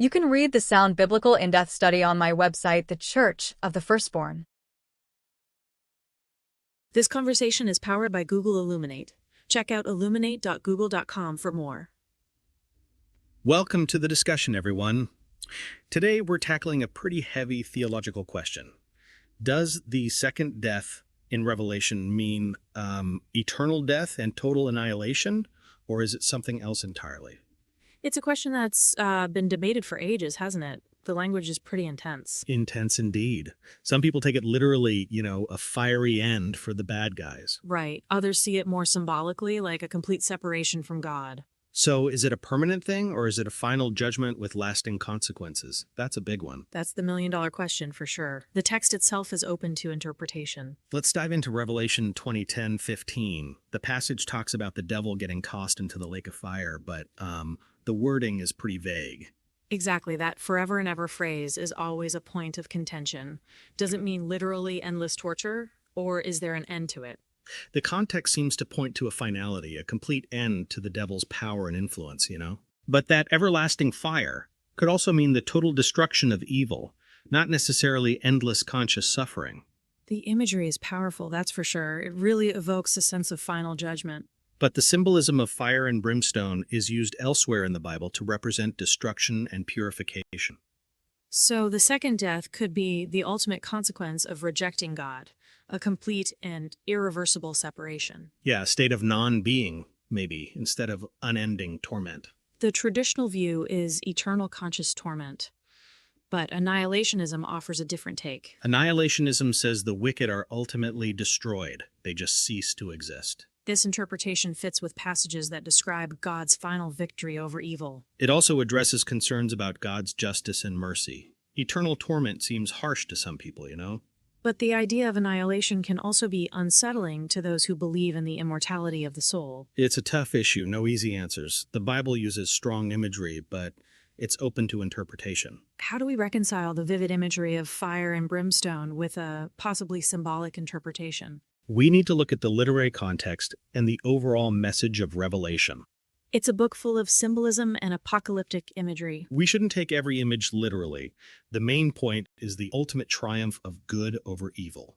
You can read the Sound Biblical in-depth study on my website, The Church of the Firstborn. This conversation is powered by Google Illuminate. Check out illuminate.google.com for more. Welcome to the discussion, everyone. Today we're tackling a pretty heavy theological question. Does the second death in Revelation mean eternal death and total annihilation, or is it something else entirely? It's a question that's been debated for ages, hasn't it? The language is pretty intense. Intense indeed. Some people take it literally, a fiery end for the bad guys. Right. Others see it more symbolically, like a complete separation from God. So is it a permanent thing, or is it a final judgment with lasting consequences? That's a big one. That's the million-dollar question for sure. The text itself is open to interpretation. Let's dive into Revelation 20:10-15. The passage talks about the devil getting tossed into the lake of fire, but the wording is pretty vague. Exactly, that forever and ever phrase is always a point of contention. Does it mean literally endless torture, or is there an end to it? The context seems to point to a finality, a complete end to the devil's power and influence, But that everlasting fire could also mean the total destruction of evil, not necessarily endless conscious suffering. The imagery is powerful, that's for sure. It really evokes a sense of final judgment. But the symbolism of fire and brimstone is used elsewhere in the Bible to represent destruction and purification. So the second death could be the ultimate consequence of rejecting God, a complete and irreversible separation. Yeah, a state of non-being, maybe, instead of unending torment. The traditional view is eternal conscious torment, but annihilationism offers a different take. Annihilationism says the wicked are ultimately destroyed. They just cease to exist. This interpretation fits with passages that describe God's final victory over evil. It also addresses concerns about God's justice and mercy. Eternal torment seems harsh to some people, But the idea of annihilation can also be unsettling to those who believe in the immortality of the soul. It's a tough issue, no easy answers. The Bible uses strong imagery, but it's open to interpretation. How do we reconcile the vivid imagery of fire and brimstone with a possibly symbolic interpretation? We need to look at the literary context and the overall message of Revelation. It's a book full of symbolism and apocalyptic imagery. We shouldn't take every image literally. The main point is the ultimate triumph of good over evil.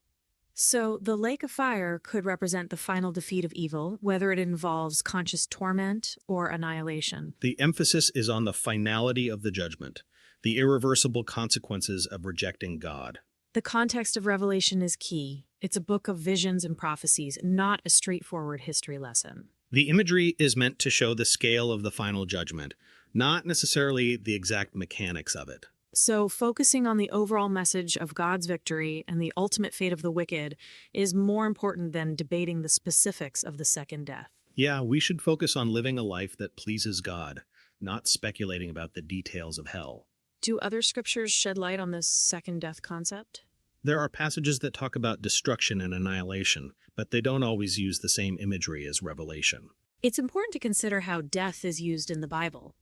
So, the lake of fire could represent the final defeat of evil, whether it involves conscious torment or annihilation. The emphasis is on the finality of the judgment, the irreversible consequences of rejecting God. The context of Revelation is key. It's a book of visions and prophecies, not a straightforward history lesson. The imagery is meant to show the scale of the final judgment, not necessarily the exact mechanics of it. So, focusing on the overall message of God's victory and the ultimate fate of the wicked is more important than debating the specifics of the second death. Yeah, we should focus on living a life that pleases God, not speculating about the details of hell. Do other scriptures shed light on this second death concept? There are passages that talk about destruction and annihilation, but they don't always use the same imagery as Revelation. It's important to consider how death is used in the Bible.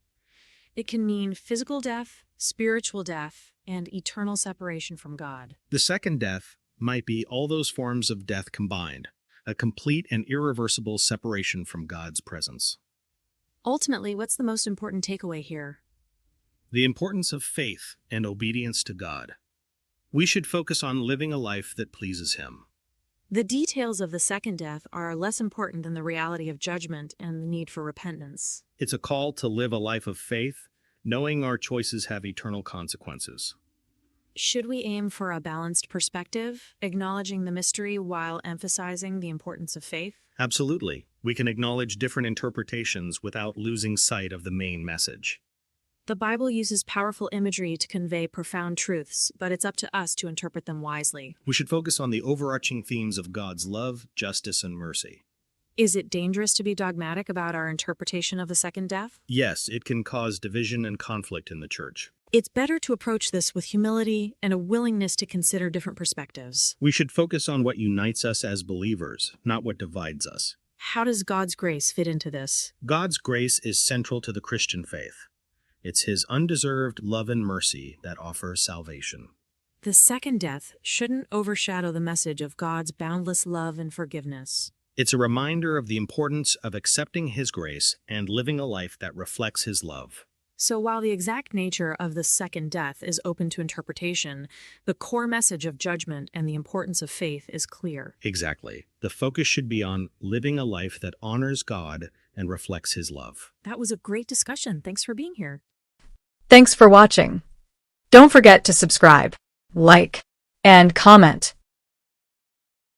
It can mean physical death, spiritual death, and eternal separation from God. The second death might be all those forms of death combined, a complete and irreversible separation from God's presence. Ultimately, what's the most important takeaway here? The importance of faith and obedience to God. We should focus on living a life that pleases Him. The details of the second death are less important than the reality of judgment and the need for repentance. It's a call to live a life of faith, knowing our choices have eternal consequences. Should we aim for a balanced perspective, acknowledging the mystery while emphasizing the importance of faith? Absolutely. We can acknowledge different interpretations without losing sight of the main message. The Bible uses powerful imagery to convey profound truths, but it's up to us to interpret them wisely. We should focus on the overarching themes of God's love, justice, and mercy. Is it dangerous to be dogmatic about our interpretation of the second death? Yes, it can cause division and conflict in the church. It's better to approach this with humility and a willingness to consider different perspectives. We should focus on what unites us as believers, not what divides us. How does God's grace fit into this? God's grace is central to the Christian faith. It's His undeserved love and mercy that offers salvation. The second death shouldn't overshadow the message of God's boundless love and forgiveness. It's a reminder of the importance of accepting His grace and living a life that reflects His love. So while the exact nature of the second death is open to interpretation, the core message of judgment and the importance of faith is clear. Exactly. The focus should be on living a life that honors God and reflects His love. That was a great discussion. Thanks for being here. Thanks for watching. Don't forget to subscribe, like, and comment.